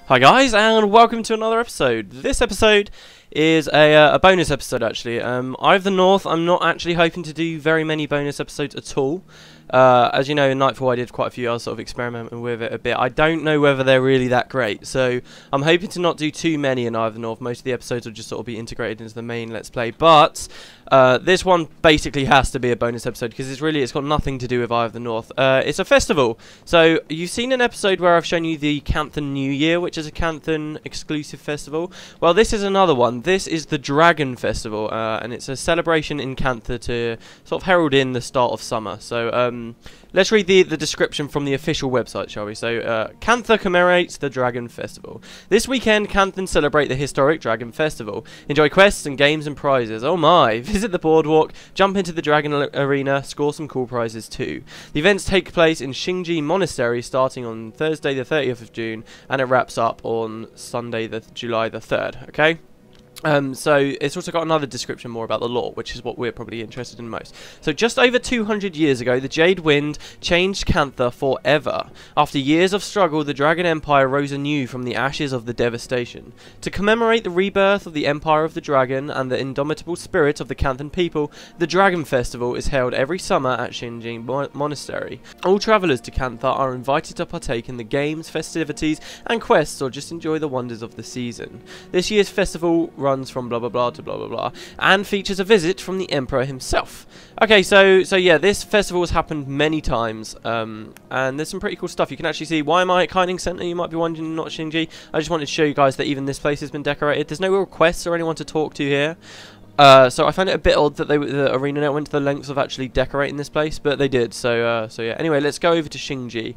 Hi guys, and welcome to another episode. This episode is a bonus episode actually. Eye of the North, I'm not actually hoping to do very many bonus episodes at all. As you know, in Nightfall I did quite a few. I was sort of experimenting with it a bit. I don't know whether they're really that great, so I'm hoping to not do too many in Eye of the North. Most of the episodes will just sort of be integrated into the main Let's Play, but this one basically has to be a bonus episode because it's got nothing to do with Eye of the North. It's a festival. So you've seen an episode where I've shown you the Cantha New Year, which is a Canthan exclusive festival. Well, this is another one. This is the Dragon Festival, and it's a celebration in Cantha to sort of herald in the start of summer. So let's read the description from the official website, shall we? So, Cantha commemorates the Dragon Festival. This weekend, Canthans celebrate the historic Dragon Festival. Enjoy quests and games and prizes. Oh my! Visit the boardwalk, jump into the Dragon Arena, score some cool prizes too. The events take place in Shingji Monastery starting on Thursday the 30th of June, and it wraps up on Sunday July the 3rd, okay? So it's also got another description more about the lore, which is what we're probably interested in most. So just over 200 years ago, the Jade Wind changed Cantha forever. After years of struggle, the Dragon Empire rose anew from the ashes of the devastation. To commemorate the rebirth of the Empire of the Dragon and the indomitable spirit of the Canthan people, the Dragon Festival is held every summer at Shinji Monastery. All travellers to Cantha are invited to partake in the games, festivities, and quests, or just enjoy the wonders of the season. This year's festival runs from blah blah blah to blah blah blah and features a visit from the Emperor himself. Okay, so yeah, this festival has happened many times, and there's some pretty cool stuff. You can actually see, why am I at Kaining Center? You might be wondering, not Shinji. I just wanted to show you guys that even this place has been decorated. There's no real quests or anyone to talk to here. So I find it a bit odd that the ArenaNet went to the lengths of actually decorating this place, but they did. So yeah. Anyway, let's go over to Shinji.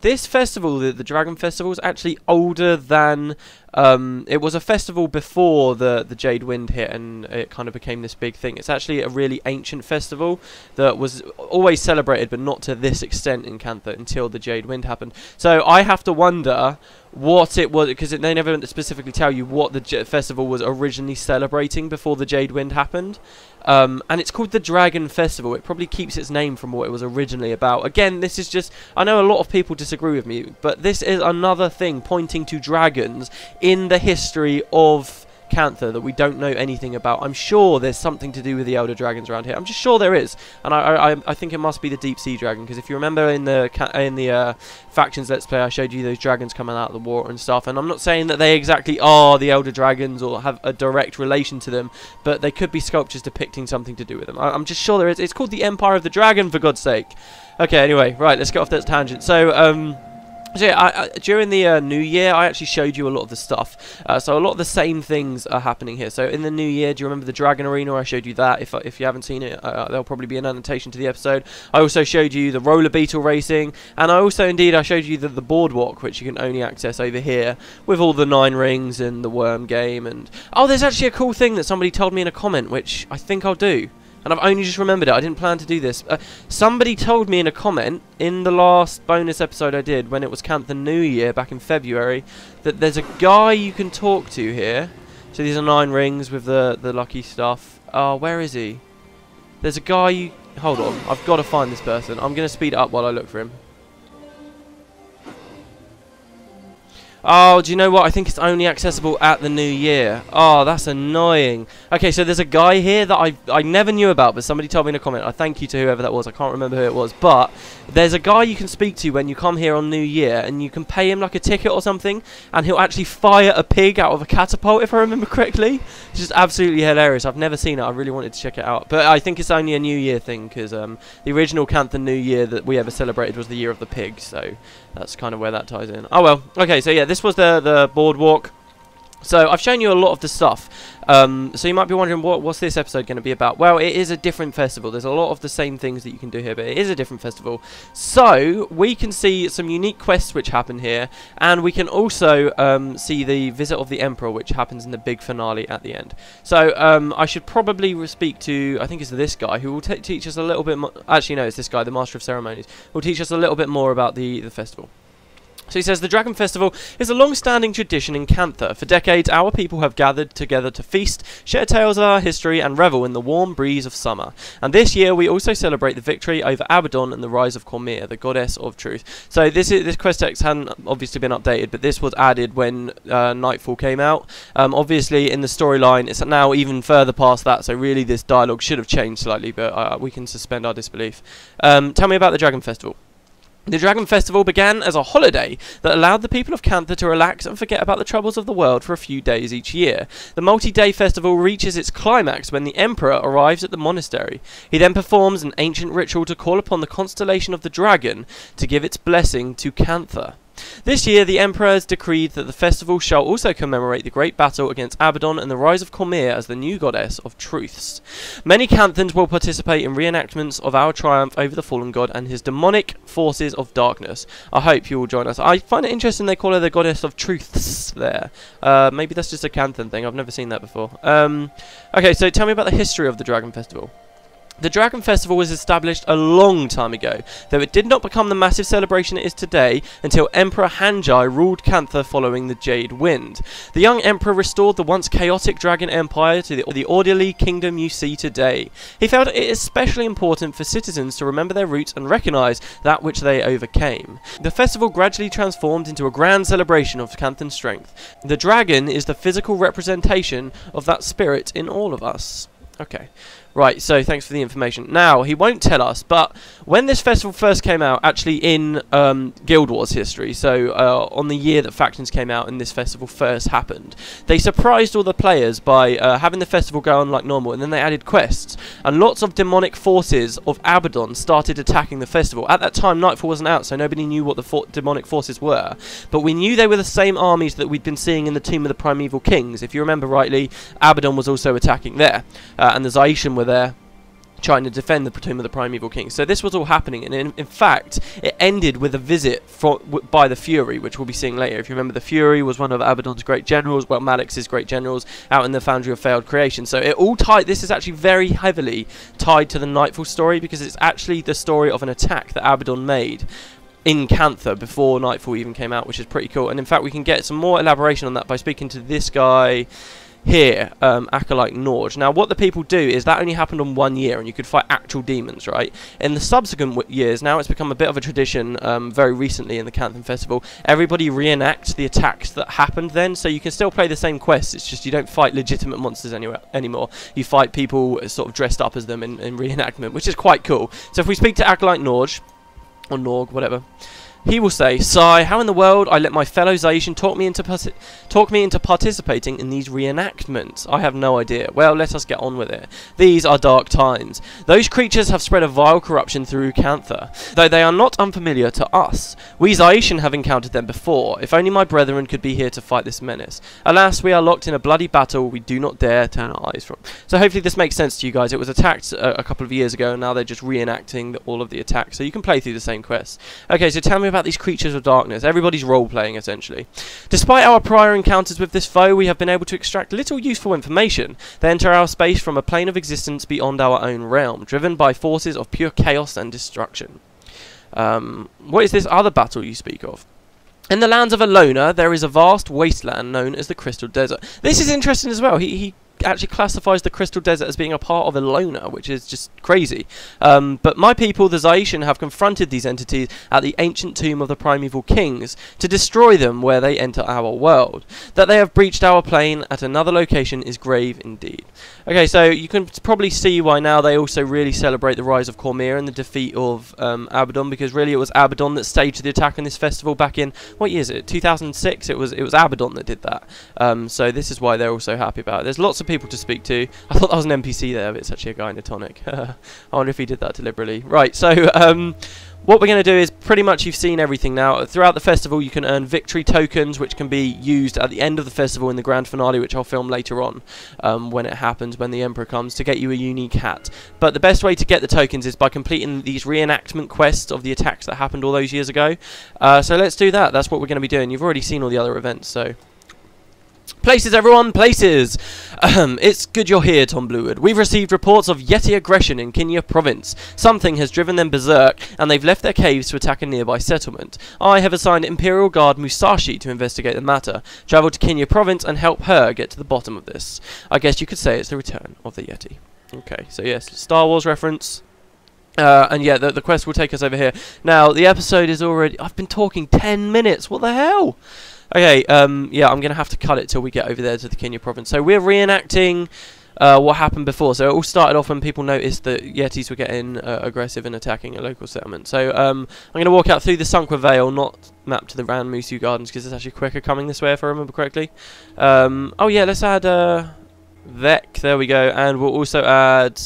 This festival, the Dragon Festival, is actually older than. It was a festival before the Jade Wind hit, and it kind of became this big thing. It's actually a really ancient festival that was always celebrated, but not to this extent in Cantha until the Jade Wind happened. So I have to wonder what it was, because they never specifically tell you what the festival was originally celebrating before the Jade Wind happened. And it's called the Dragon Festival. It probably keeps its name from what it was originally about. Again, this is just, I know a lot of people disagree with me, but this is another thing pointing to dragons in the history of Cantha that we don't know anything about. I'm sure there's something to do with the Elder Dragons around here. I'm just sure there is, and I think it must be the Deep Sea Dragon, because if you remember in the Factions Let's Play, I showed you those dragons coming out of the water and stuff, and I'm not saying that they exactly are the Elder Dragons or have a direct relation to them, but they could be sculptures depicting something to do with them. I'm just sure there is. It's called the Empire of the Dragon, for God's sake. Okay, anyway, right, let's get off that tangent. So, so yeah, during the New Year, I actually showed you a lot of the stuff. So a lot of the same things are happening here. So in the New Year, do you remember the Dragon Arena? I showed you that. If you haven't seen it, there'll probably be an annotation to the episode. I also showed you the roller beetle racing, and I also I showed you the boardwalk, which you can only access over here with all the 9 rings and the worm game. And oh, there's actually a cool thing that somebody told me in a comment, which I think I'll do. And I've only just remembered it. I didn't plan to do this. Somebody told me in a comment in the last bonus episode I did when it was Cantha New Year back in February that there's a guy you can talk to here. So these are 9 rings with the lucky stuff. Oh, where is he? There's a guy you... Hold on. I've got to find this person. I'm going to speed it up while I look for him. Oh, do you know what? I think it's only accessible at the New Year. Oh, that's annoying. Okay, so there's a guy here that I never knew about, but somebody told me in a comment. I thank you to whoever that was. I can't remember who it was. But there's a guy you can speak to when you come here on New Year, and you can pay him like a ticket or something, and he'll actually fire a pig out of a catapult, if I remember correctly. It's just absolutely hilarious. I've never seen it. I really wanted to check it out. But I think it's only a New Year thing, because the original Cantha New Year that we ever celebrated was the Year of the Pig, so that's kind of where that ties in. Oh well. Okay, so yeah, this was the boardwalk. So I've shown you a lot of the stuff. So you might be wondering, what's this episode going to be about? Well, it is a different festival. There's a lot of the same things that you can do here, but it is a different festival. So we can see some unique quests which happen here, and we can also see the visit of the Emperor, which happens in the big finale at the end. So I should probably speak to, I think it's this guy, who will teach us a little bit more. Actually, no, it's this guy, the Master of Ceremonies, who will teach us a little bit more about the festival. So he says, the Dragon Festival is a long-standing tradition in Cantha. For decades, our people have gathered together to feast, share tales of our history, and revel in the warm breeze of summer. And this year, we also celebrate the victory over Abaddon and the rise of Cormyr, the goddess of truth. So this quest text hadn't obviously been updated, but this was added when Nightfall came out. Obviously, in the storyline, it's now even further past that, so really this dialogue should have changed slightly, but we can suspend our disbelief. Tell me about the Dragon Festival. The Dragon Festival began as a holiday that allowed the people of Cantha to relax and forget about the troubles of the world for a few days each year. The multi-day festival reaches its climax when the Emperor arrives at the monastery. He then performs an ancient ritual to call upon the constellation of the Dragon to give its blessing to Cantha. This year, the Emperor has decreed that the festival shall also commemorate the great battle against Abaddon and the rise of Cormyr as the new goddess of truths. Many Canthans will participate in reenactments of our triumph over the fallen god and his demonic forces of darkness. I hope you will join us. I find it interesting they call her the goddess of truths there. Maybe that's just a Canthan thing. I've never seen that before. Okay, so tell me about the history of the Dragon Festival. The Dragon Festival was established a long time ago, though it did not become the massive celebration it is today until Emperor Hanjai ruled Cantha following the Jade Wind. The young Emperor restored the once chaotic Dragon Empire to the orderly kingdom you see today. He felt it especially important for citizens to remember their roots and recognise that which they overcame. The festival gradually transformed into a grand celebration of Canthan strength. The dragon is the physical representation of that spirit in all of us. Okay. Right, so thanks for the information. Now, he won't tell us, but when this festival first came out, actually in Guild Wars history, so on the year that Factions came out and this festival first happened, they surprised all the players by having the festival go on like normal, and then they added quests, and lots of demonic forces of Abaddon started attacking the festival. At that time, Nightfall wasn't out, so nobody knew what the demonic forces were, but we knew they were the same armies that we'd been seeing in the Tomb of the Primeval Kings. If you remember rightly, Abaddon was also attacking there, and the Zaishan were there trying to defend the Tomb of the Primeval Kings. So this was all happening, and in fact it ended with a visit by the Fury, which we'll be seeing later. If you remember, the Fury was one of Abaddon's great generals, well, Malix's great generals, out in the Foundry of Failed Creation. So it all this is actually very heavily tied to the Nightfall story, because it's actually the story of an attack that Abaddon made in Cantha before Nightfall even came out, which is pretty cool. And in fact, we can get some more elaboration on that by speaking to this guy here, Acolyte Norge. Now, what the people do is that only happened on 1 year, and you could fight actual demons, right? In the subsequent years, now it's become a bit of a tradition, very recently in the Canthan Festival, everybody reenacts the attacks that happened then, so you can still play the same quests, it's just you don't fight legitimate monsters anymore. You fight people sort of dressed up as them in reenactment, which is quite cool. So if we speak to Acolyte Norge, or Norg, whatever, he will say, "Sigh, how in the world I let my fellow Zaishan talk me into participating in these reenactments? I have no idea. Well, let us get on with it. These are dark times. Those creatures have spread a vile corruption through Cantha, though they are not unfamiliar to us. We Zaishan have encountered them before. If only my brethren could be here to fight this menace. Alas, we are locked in a bloody battle we do not dare turn our eyes from." So hopefully this makes sense to you guys. It was attacked a couple of years ago, and now they're just reenacting all of the attacks. So you can play through the same quests. Okay, so tell me about these creatures of darkness. Everybody's role-playing, essentially. Despite our prior encounters with this foe, we have been able to extract little useful information. They enter our space from a plane of existence beyond our own realm, driven by forces of pure chaos and destruction. What is this other battle you speak of? In the lands of Alona, there is a vast wasteland known as the Crystal Desert. This is interesting as well. He actually classifies the Crystal Desert as being a part of Alona, which is just crazy. But my people, the Zaishan, have confronted these entities at the ancient tomb of the Primeval Kings to destroy them where they enter our world. That they have breached our plane at another location is grave indeed. Okay, so you can probably see why now they also really celebrate the rise of Cormyr and the defeat of Abaddon, because really it was Abaddon that staged the attack on this festival back in, what year is it? 2006? It was Abaddon that did that. So this is why they're all so happy about it. There's lots of people to speak to. I thought that was an NPC there, but it's actually a guy in a tonic. I wonder if he did that deliberately. Right, so what we're going to do is pretty much you've seen everything now. Throughout the festival you can earn victory tokens, which can be used at the end of the festival in the grand finale, which I'll film later on when it happens, when the Emperor comes, to get you a unique hat. But the best way to get the tokens is by completing these reenactment quests of the attacks that happened all those years ago. So let's do that. That's what we're going to be doing. You've already seen all the other events, so Places, everyone, places! It's good you're here, Tom Bluewood. We've received reports of Yeti aggression in Cantha province. Something has driven them berserk, and they've left their caves to attack a nearby settlement. I have assigned Imperial Guard Musashi to investigate the matter, travel to Cantha province, and help her get to the bottom of this. I guess you could say it's the return of the Yeti. Okay, so yes, Star Wars reference. And yeah, the quest will take us over here. Now, the episode is already... I've been talking 10 minutes, what the hell? Okay, yeah, I'm going to have to cut it till we get over there to the Cantha province. So we're reenacting what happened before. So it all started off when people noticed that Yetis were getting aggressive and attacking a local settlement. So I'm going to walk out through the Sunqua Vale, not map to the Ran Musu Gardens, because it's actually quicker coming this way if I remember correctly. Oh yeah, let's add Vec, there we go, and we'll also add...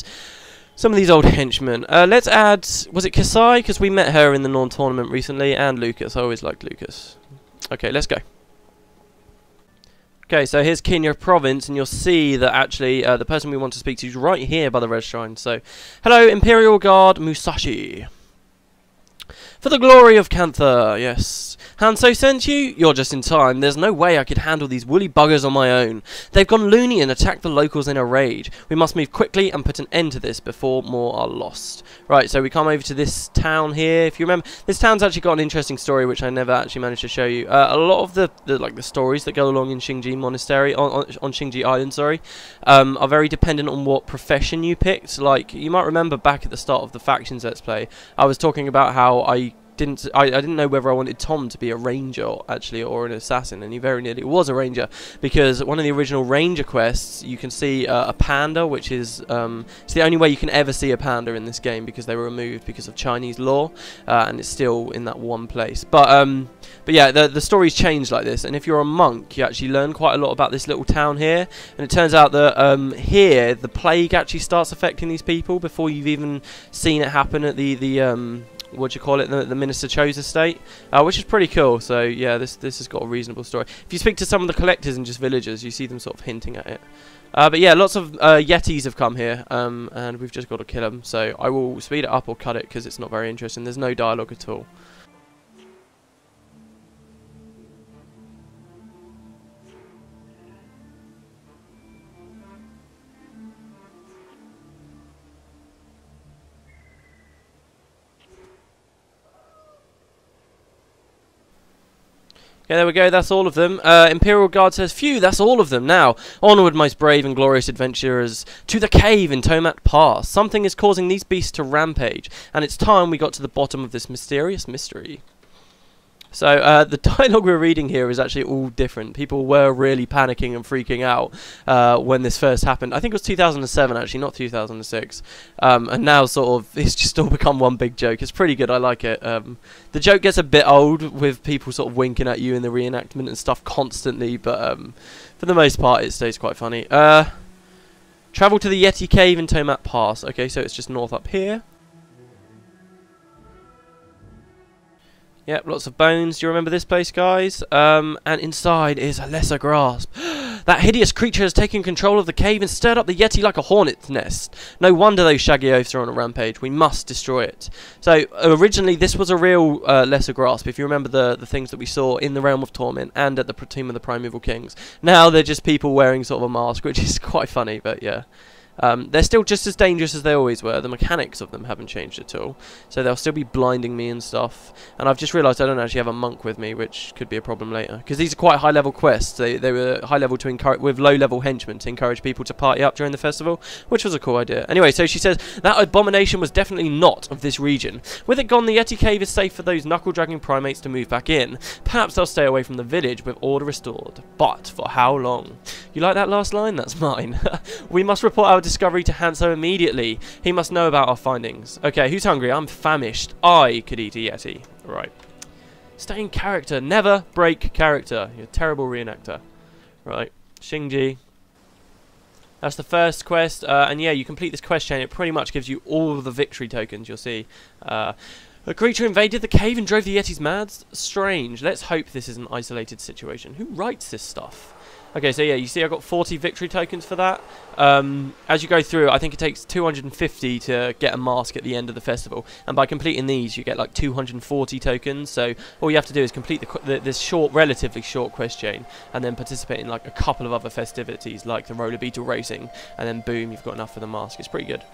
some of these old henchmen. Let's add... was it Kasai? Because we met her in the non-tournament recently, and Lucas. I always liked Lucas. Okay, let's go. Okay, so here's Cantha province, and you'll see that actually the person we want to speak to is right here by the red shrine. So, hello, Imperial Guard Musashi. For the glory of Cantha, yes. Hanso sent you? You're just in time. There's no way I could handle these woolly buggers on my own. They've gone loony and attacked the locals in a rage. We must move quickly and put an end to this before more are lost. Right, so we come over to this town here. If you remember, this town's actually got an interesting story which I never actually managed to show you. A lot of the stories that go along in Xingji Monastery, on Xingji Island, sorry, are very dependent on what profession you picked. Like, you might remember back at the start of the Factions Let's Play, I was talking about how I didn't know whether I wanted Tom to be a ranger actually or an assassin, and he very nearly was a ranger, because one of the original ranger quests you can see a panda, which is it's the only way you can ever see a panda in this game because they were removed because of Chinese law, and it's still in that one place. But yeah, the story's changed like this, and if you're a monk you actually learn quite a lot about this little town here, and it turns out that here the plague actually starts affecting these people before you've even seen it happen at the what do you call it, the Minister Cho's estate, which is pretty cool. So yeah, this has got a reasonable story. If you speak to some of the collectors and just villagers, you see them sort of hinting at it. But yeah, lots of Yetis have come here, and we've just got to kill them. So I will speed it up or cut it because it's not very interesting. There's no dialogue at all. Yeah, there we go, that's all of them. Imperial Guard says, phew, that's all of them. Now, onward, most brave and glorious adventurers, to the cave in Tomat Pass. Something is causing these beasts to rampage, and it's time we got to the bottom of this mysterious mystery. So, the dialogue we're reading here is actually all different. People were really panicking and freaking out when this first happened. I think it was 2007, actually, not 2006. And now, sort of, it's just all become one big joke. It's pretty good, I like it. The joke gets a bit old with people sort of winking at you in the reenactment and stuff constantly, but for the most part, it stays quite funny. Travel to the Yeti Cave in Tomat Pass. Okay, so it's just north up here. Yep, lots of bones. Do you remember this place, guys? And inside is a lesser grasp. That hideous creature has taken control of the cave and stirred up the Yeti like a hornet's nest. No wonder those shaggy oafs are on a rampage. We must destroy it. So, originally, this was a real lesser grasp, if you remember the things that we saw in the Realm of Torment and at the Tomb of the Primeval Kings. Now they're just people wearing sort of a mask, which is quite funny, but yeah. They're still just as dangerous as they always were. The mechanics of them haven't changed at all. So they'll still be blinding me and stuff. And I've just realised I don't actually have a monk with me, which could be a problem later. Because these are quite high-level quests. They were high-level to encourage, with low-level henchmen to encourage people to party up during the festival, which was a cool idea. Anyway, so she says, that abomination was definitely not of this region. With it gone, the Yeti Cave is safe for those knuckle-dragging primates to move back in. Perhaps they'll stay away from the village with order restored. But for how long? You like that last line? That's mine. We must report our discovery to Hanso immediately. He must know about our findings. Okay, who's hungry? I'm famished. I could eat a Yeti. Right. Stay in character. Never break character. You're a terrible reenactor. Right. Xingji. That's the first quest. And yeah, you complete this quest chain. It pretty much gives you all the victory tokens, you'll see. A creature invaded the cave and drove the Yetis mad? Strange. Let's hope this is an isolated situation. Who writes this stuff? Okay, so yeah, you see I got 40 victory tokens for that. As you go through, I think it takes 250 to get a mask at the end of the festival. And by completing these, you get like 240 tokens. So all you have to do is complete this short, relatively short quest chain, and then participate in like a couple of other festivities, like the roller beetle racing, and then boom, you've got enough for the mask. It's pretty good.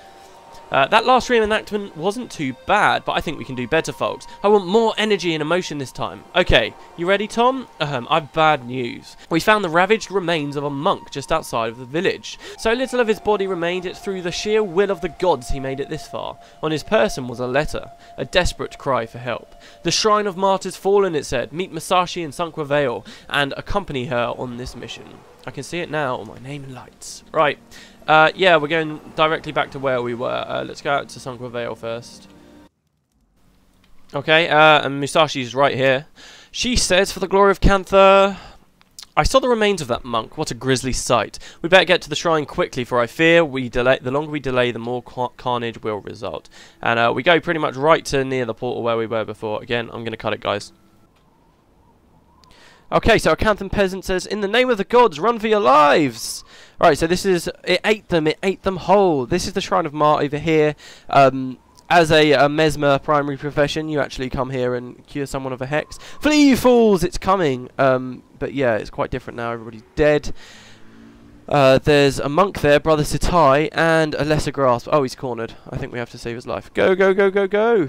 That last reenactment wasn't too bad, but I think we can do better, folks. I want more energy and emotion this time. Okay, you ready, Tom? I've bad news. We found the ravaged remains of a monk just outside of the village. So little of his body remained, it through the sheer will of the gods he made it this far. On his person was a letter, a desperate cry for help. The shrine of martyrs fallen, it said. Meet Musashi in Sunqua Vale and accompany her on this mission. I can see it now on my name and lights. Right. Yeah, we're going directly back to where we were. Let's go out to Sunqua Vale first. Okay, and Musashi's right here. She says, for the glory of Cantha, I saw the remains of that monk. What a grisly sight. We better get to the shrine quickly, for I fear the longer we delay, the more carnage will result. And we go pretty much right to near the portal where we were before. Again, I'm going to cut it, guys. Okay, so a Canthan peasant says, in the name of the gods, run for your lives! Right, so this is, it ate them whole. This is the Shrine of Mart over here. As a mesmer primary profession, you actually come here and cure someone of a hex. Flee, you fools, it's coming! But yeah, it's quite different now, everybody's dead. There's a monk there, Brother Sitai, and a lesser grasp. Oh, he's cornered. I think we have to save his life. Go, go, go, go, go!